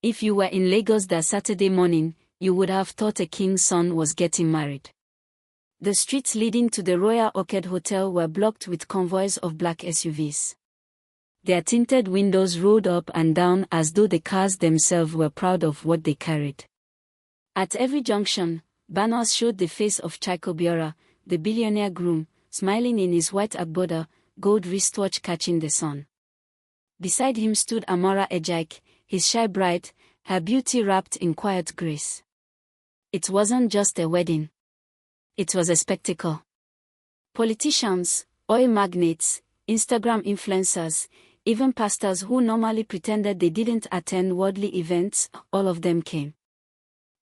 If you were in Lagos that Saturday morning, you would have thought a king's son was getting married. The streets leading to the Royal Orchid Hotel were blocked with convoys of black SUVs. Their tinted windows rolled up and down as though the cars themselves were proud of what they carried. At every junction, banners showed the face of Obiora, the billionaire groom, smiling in his white agbada, gold wristwatch catching the sun. Beside him stood Amora Ejike, his shy bride, her beauty wrapped in quiet grace. It wasn't just a wedding. It was a spectacle. Politicians, oil magnates, Instagram influencers, even pastors who normally pretended they didn't attend worldly events, all of them came.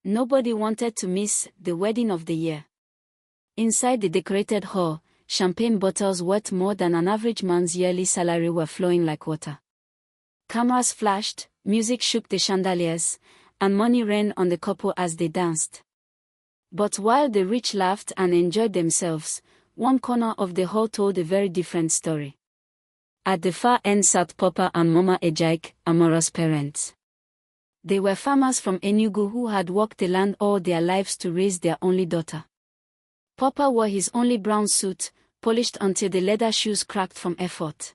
Nobody wanted to miss the wedding of the year. Inside the decorated hall, champagne bottles worth more than an average man's yearly salary were flowing like water. Cameras flashed, music shook the chandeliers, and money rained on the couple as they danced. But while the rich laughed and enjoyed themselves, one corner of the hall told a very different story. At the far end sat Papa and Mama Ejike, Amora's parents. They were farmers from Enugu who had worked the land all their lives to raise their only daughter. Papa wore his only brown suit, polished until the leather shoes cracked from effort.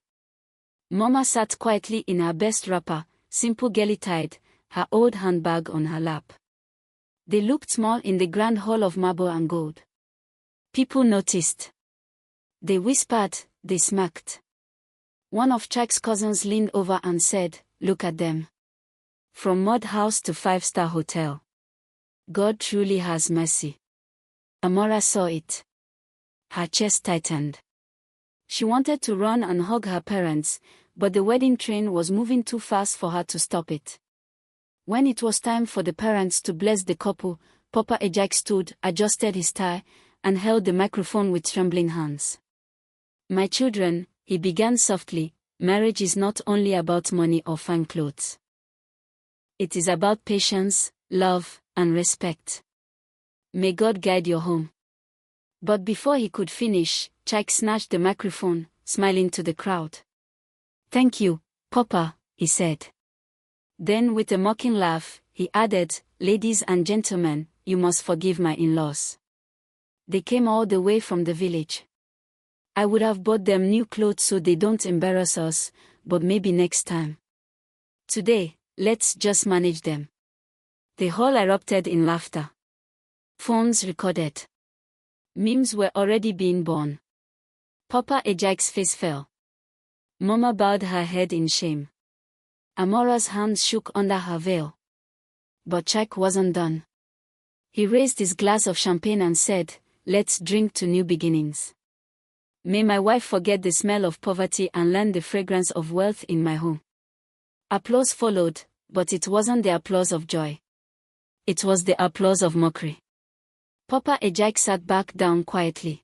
Mama sat quietly in her best wrapper, simple girly tied, her old handbag on her lap. They looked small in the grand hall of marble and gold. People noticed. They whispered, they smirked. One of Chike's cousins leaned over and said, "Look at them. From mud house to five-star hotel. God truly has mercy." Amora saw it. Her chest tightened. She wanted to run and hug her parents, but the wedding train was moving too fast for her to stop it. When it was time for the parents to bless the couple, Papa Ejike stood, adjusted his tie, and held the microphone with trembling hands. "My children," he began softly, "marriage is not only about money or fine clothes. It is about patience, love, and respect. May God guide your home." But before he could finish, Chike snatched the microphone, smiling to the crowd. "Thank you, Papa," he said. Then with a mocking laugh, he added, "Ladies and gentlemen, you must forgive my in-laws. They came all the way from the village. I would have bought them new clothes so they don't embarrass us, but maybe next time. Today, let's just manage them." The hall erupted in laughter. Phones recorded. Memes were already being born. Papa Ejike's face fell. Mama bowed her head in shame. Amora's hands shook under her veil. But Chike wasn't done. He raised his glass of champagne and said, "Let's drink to new beginnings. May my wife forget the smell of poverty and learn the fragrance of wealth in my home." Applause followed, but it wasn't the applause of joy. It was the applause of mockery. Papa Ejike sat back down quietly.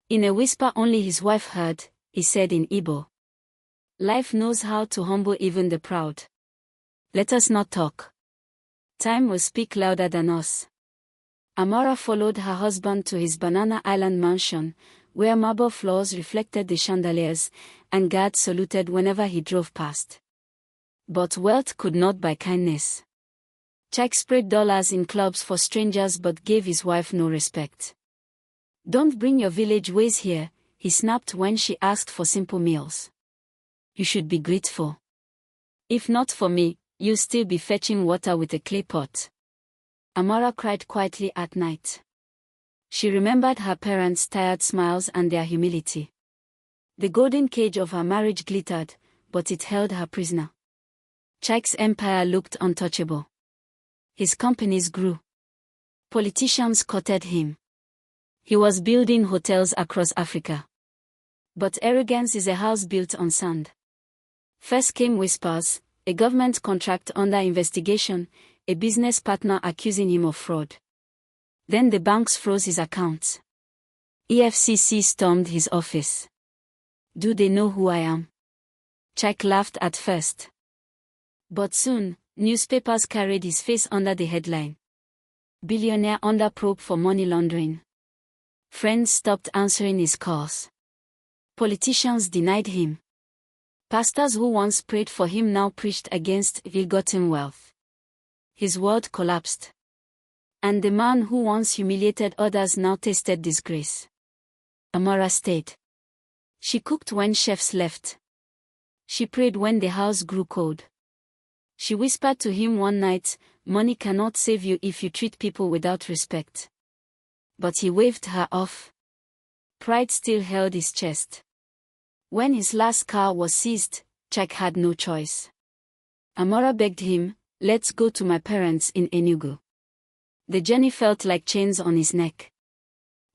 In a whisper only his wife heard, he said in Igbo, "Life knows how to humble even the proud. Let us not talk. Time will speak louder than us." Amora followed her husband to his Banana Island mansion, where marble floors reflected the chandeliers, and guards saluted whenever he drove past. But wealth could not buy kindness. Chike sprayed dollars in clubs for strangers but gave his wife no respect. "Don't bring your village ways here," he snapped when she asked for simple meals. "You should be grateful. If not for me, you'll still be fetching water with a clay pot." Amora cried quietly at night. She remembered her parents' tired smiles and their humility. The golden cage of her marriage glittered, but it held her prisoner. Chike's empire looked untouchable. His companies grew. Politicians courted him. He was building hotels across Africa. But arrogance is a house built on sand. First came whispers, a government contract under investigation, a business partner accusing him of fraud. Then the banks froze his accounts. EFCC stormed his office. "Do they know who I am?" Chike laughed at first. But soon, newspapers carried his face under the headline. "Billionaire under probe for money laundering." Friends stopped answering his calls. Politicians denied him. Pastors who once prayed for him now preached against ill-gotten wealth. His world collapsed. And the man who once humiliated others now tasted disgrace. Amora stayed. She cooked when chefs left. She prayed when the house grew cold. She whispered to him one night, "Money cannot save you if you treat people without respect." But he waved her off. Pride still held his chest. When his last car was seized, Jack had no choice. Amora begged him, "Let's go to my parents in Enugu." The journey felt like chains on his neck.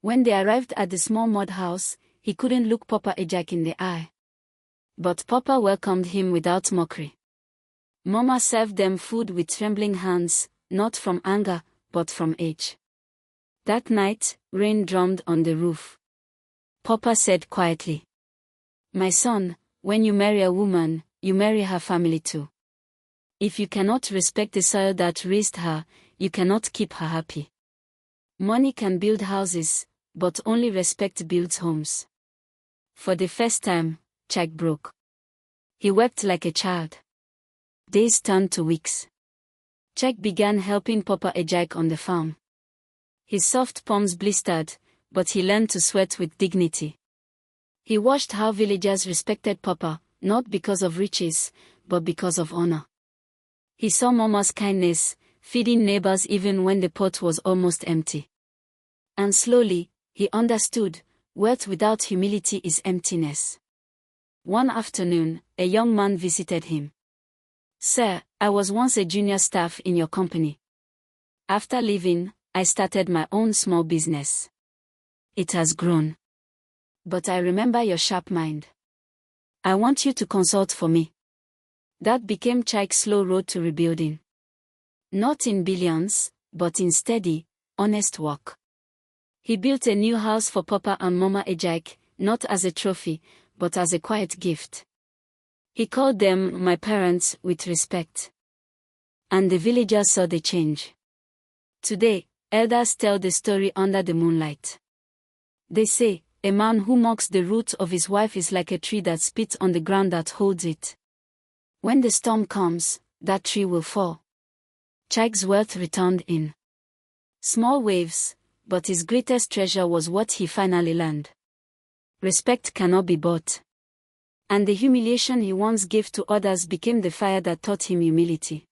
When they arrived at the small mud house, he couldn't look Papa Ejak in the eye. But Papa welcomed him without mockery. Mama served them food with trembling hands, not from anger, but from age. That night, rain drummed on the roof. Papa said quietly, "My son, when you marry a woman, you marry her family too. If you cannot respect the soil that raised her, you cannot keep her happy. Money can build houses, but only respect builds homes." For the first time, Jack broke. He wept like a child. Days turned to weeks. Jack began helping Papa Ejak on the farm. His soft palms blistered, but he learned to sweat with dignity. He watched how villagers respected Papa, not because of riches, but because of honor. He saw Mama's kindness, feeding neighbors even when the pot was almost empty. And slowly, he understood, wealth without humility is emptiness. One afternoon, a young man visited him. "Sir, I was once a junior staff in your company. After leaving, I started my own small business. It has grown. But I remember your sharp mind. I want you to consult for me." That became Jack's slow road to rebuilding. Not in billions, but in steady, honest work. He built a new house for Papa and Mama Ejak, not as a trophy, but as a quiet gift. He called them "my parents" with respect. And the villagers saw the change. Today, elders tell the story under the moonlight. They say, "A man who mocks the root of his wife is like a tree that spits on the ground that holds it. When the storm comes, that tree will fall." Jack's wealth returned in small waves, but his greatest treasure was what he finally learned. Respect cannot be bought. And the humiliation he once gave to others became the fire that taught him humility.